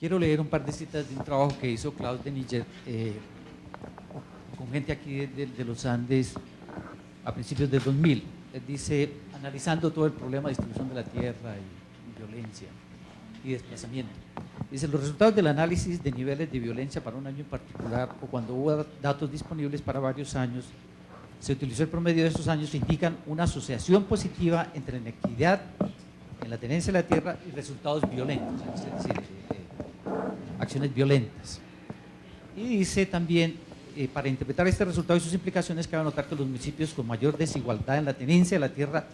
quiero leer un par de citas de un trabajo que hizo Klaus Deniger con gente aquí de los Andes a principios del 2000. Él dice, analizando todo el problema de distribución de la tierra y violencia y desplazamiento. Dice, los resultados del análisis de niveles de violencia para un año en particular o cuando hubo datos disponibles para varios años, se utilizó el promedio de estos años, indican una asociación positiva entre inequidad en la tenencia de la tierra y resultados violentos, es decir, acciones violentas. Y dice también, para interpretar este resultado y sus implicaciones, cabe notar que los municipios con mayor desigualdad en la tenencia de la tierra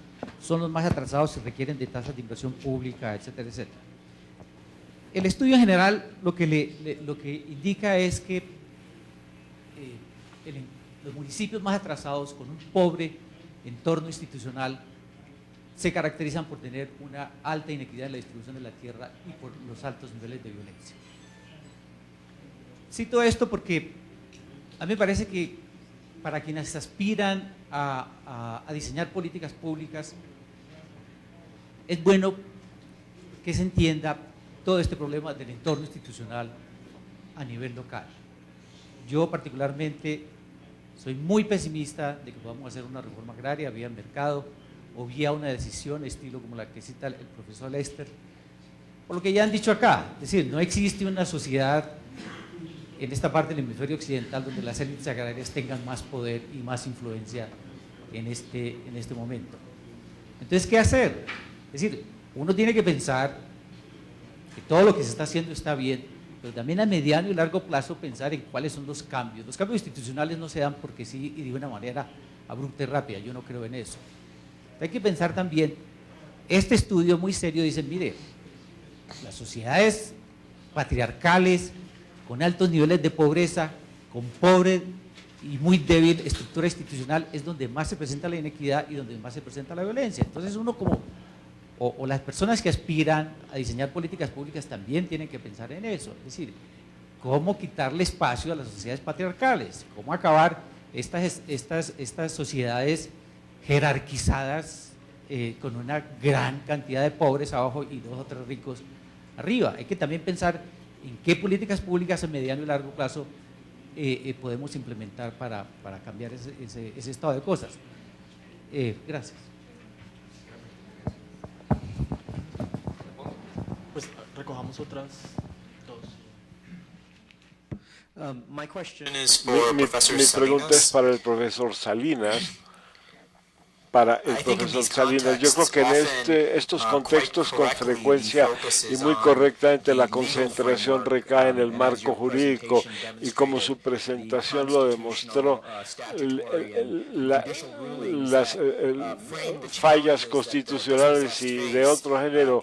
son los más atrasados y requieren de tasas de inversión pública, etcétera, etcétera. El estudio en general lo que indica es que los municipios más atrasados con un pobre entorno institucional se caracterizan por tener una alta inequidad en la distribución de la tierra y por los altos niveles de violencia. Cito esto porque a mí me parece que para quienes aspiran a diseñar políticas públicas es bueno que se entienda todo este problema del entorno institucional a nivel local. Yo particularmente soy muy pesimista de que podamos hacer una reforma agraria vía mercado o vía una decisión estilo como la que cita el profesor Lester, por lo que ya han dicho acá, es decir, no existe una sociedad en esta parte del hemisferio occidental donde las élites agrarias tengan más poder y más influencia en este momento. Entonces, ¿qué hacer? Es decir, uno tiene que pensar que todo lo que se está haciendo está bien, pero también a mediano y largo plazo pensar en cuáles son los cambios. Los cambios institucionales no se dan porque sí y de una manera abrupta y rápida, yo no creo en eso. Hay que pensar también, este estudio muy serio dice, mire, las sociedades patriarcales, con altos niveles de pobreza, con pobre y muy débil estructura institucional, es donde más se presenta la inequidad y donde más se presenta la violencia. Entonces uno como, o las personas que aspiran a diseñar políticas públicas también tienen que pensar en eso, es decir, cómo quitarle espacio a las sociedades patriarcales, cómo acabar estas sociedades jerarquizadas con una gran cantidad de pobres abajo y 2 o 3 ricos arriba. Hay que también pensar en qué políticas públicas a mediano y largo plazo podemos implementar para cambiar ese estado de cosas. Gracias. Pues recojamos otras dos. My question Mi pregunta es para el profesor Salinas. Para el profesor Salinas, yo creo que en estos contextos con frecuencia y muy correctamente la concentración recae en el marco jurídico y como su presentación lo demostró, las fallas constitucionales y de otro género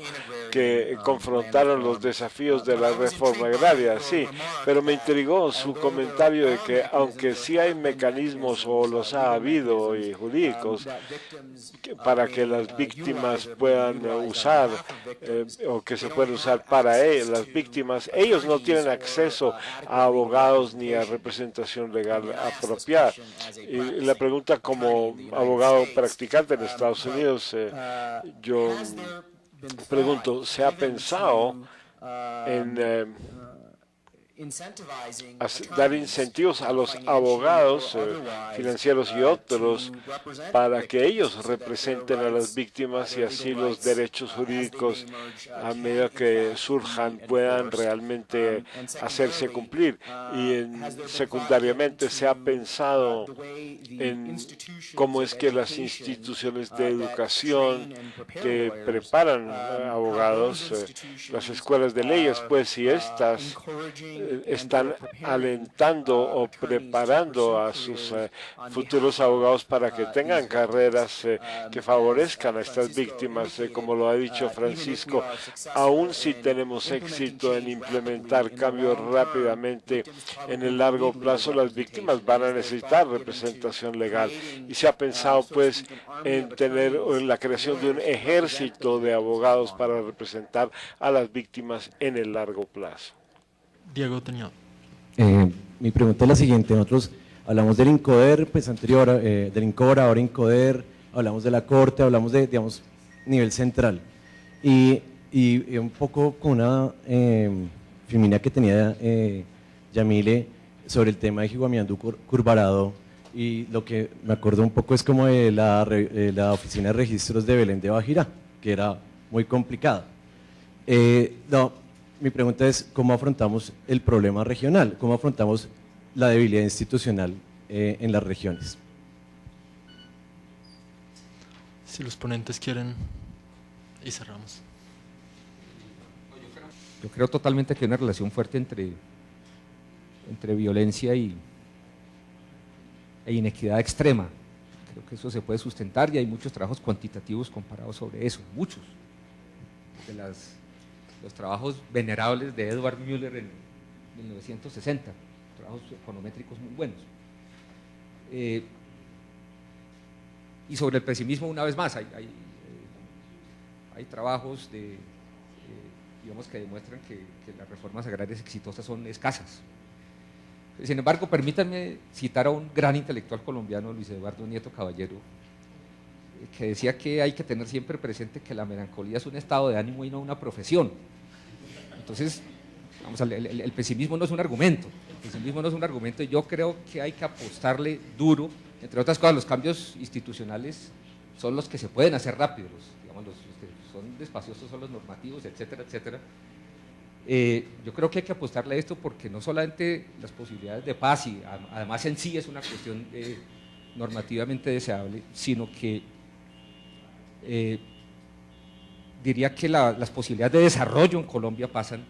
que confrontaron los desafíos de la reforma agraria, sí, pero me intrigó su comentario de que aunque sí hay mecanismos o los ha habido y jurídicos para que las víctimas puedan usar o que se puedan usar para las víctimas, ellos no tienen acceso a abogados ni a representación legal apropiada. Y la pregunta como abogado practicante en Estados Unidos, yo pregunto, ¿se ha pensado en dar incentivos a los abogados financieros y otros para que ellos representen a las víctimas y así los derechos jurídicos a medida que surjan puedan realmente hacerse cumplir? Y secundariamente se ha pensado en cómo es que las instituciones de educación que preparan abogados, las escuelas de leyes, pues si estas están alentando o preparando a sus futuros abogados para que tengan carreras que favorezcan a estas víctimas, como lo ha dicho Francisco. Aún si tenemos éxito en implementar cambios rápidamente, en el largo plazo las víctimas van a necesitar representación legal y se ha pensado pues en tener la creación de un ejército de abogados para representar a las víctimas en el largo plazo. Diego Tañado. Mi pregunta es la siguiente. Nosotros hablamos del INCODER, pues anterior, del INCOR, ahora INCODER, hablamos de la Corte, hablamos de, digamos, nivel central. Y un poco con una Filmina que tenía Yamile sobre el tema de Jiguamiandú Curvarado, y lo que me acuerdo un poco es como de la oficina de registros de Belén de Bajirá, que era muy complicada. No, mi pregunta es, ¿cómo afrontamos el problema regional? ¿Cómo afrontamos la debilidad institucional en las regiones? Si los ponentes quieren, y cerramos. Yo creo totalmente que hay una relación fuerte entre violencia e inequidad extrema. Creo que eso se puede sustentar y hay muchos trabajos cuantitativos comparados sobre eso, muchos. De los trabajos venerables de Edward Müller en 1960, trabajos econométricos muy buenos. Y sobre el pesimismo, una vez más, hay trabajos digamos, que demuestran que las reformas agrarias exitosas son escasas. Sin embargo, permítanme citar a un gran intelectual colombiano, Luis Eduardo Nieto Caballero, que decía que hay que tener siempre presente que la melancolía es un estado de ánimo y no una profesión. Entonces, vamos, el pesimismo no es un argumento, el pesimismo no es un argumento, y yo creo que hay que apostarle duro. Entre otras cosas, los cambios institucionales son los que se pueden hacer rápidos, digamos, los que son despaciosos son los normativos, etcétera, etcétera. Yo creo que hay que apostarle a esto porque no solamente las posibilidades de paz, y además en sí es una cuestión normativamente deseable, sino que diría que las posibilidades de desarrollo en Colombia pasan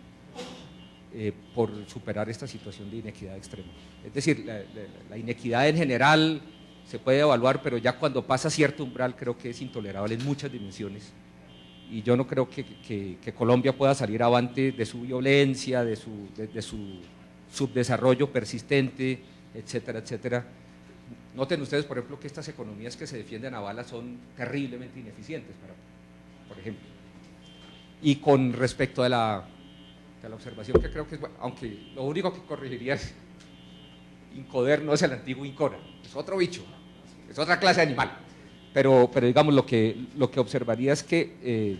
por superar esta situación de inequidad extrema. Es decir, la inequidad en general se puede evaluar, pero ya cuando pasa cierto umbral creo que es intolerable en muchas dimensiones, y yo no creo que Colombia pueda salir avante de su violencia, de su subdesarrollo persistente, etcétera, etcétera. Noten ustedes, por ejemplo, que estas economías que se defienden a balas son terriblemente ineficientes, por ejemplo. Y con respecto a la observación, que creo que es, aunque lo único que corregiría es, Incoder no es el antiguo Incora, es otro bicho, es otra clase de animal, pero digamos, lo que observaría es que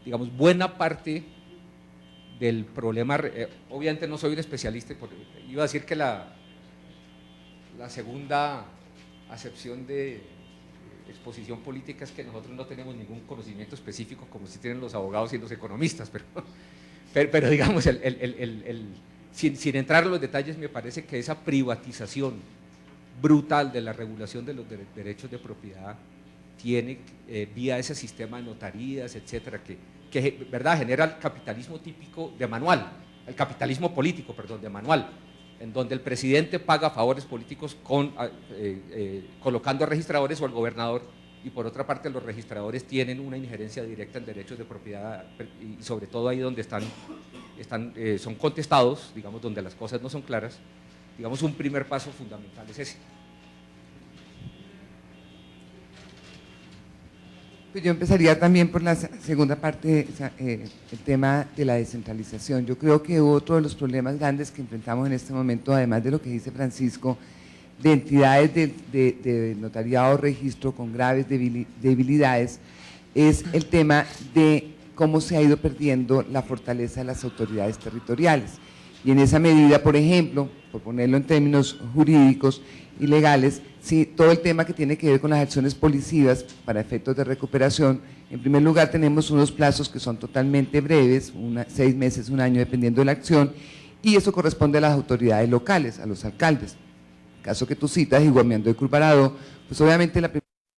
digamos, buena parte del problema, obviamente no soy un especialista, iba a decir que la segunda acepción de exposición política es que nosotros no tenemos ningún conocimiento específico como si tienen los abogados y los economistas, pero digamos, sin entrar en los detalles, me parece que esa privatización brutal de la regulación de los derechos de propiedad tiene, vía ese sistema de notarías, etcétera, que ¿verdad?, genera el capitalismo típico de manual, el capitalismo político, perdón, de manual, en donde el presidente paga favores políticos colocando registradores o al gobernador, y por otra parte los registradores tienen una injerencia directa en derechos de propiedad, y sobre todo ahí donde son contestados, digamos, donde las cosas no son claras. Digamos, un primer paso fundamental es ese. Pues yo empezaría también por la segunda parte, el tema de la descentralización. Yo creo que otro de los problemas grandes que enfrentamos en este momento, además de lo que dice Francisco, de entidades de notariado o registro con graves debilidades, es el tema de cómo se ha ido perdiendo la fortaleza de las autoridades territoriales. Y en esa medida, por ejemplo, por ponerlo en términos jurídicos y legales, sí, todo el tema que tiene que ver con las acciones policivas para efectos de recuperación, en primer lugar tenemos unos plazos que son totalmente breves, 6 meses, 1 año, dependiendo de la acción, y eso corresponde a las autoridades locales, a los alcaldes. El caso que tú citas, Jiguamiandú de Curvarado, pues obviamente la primera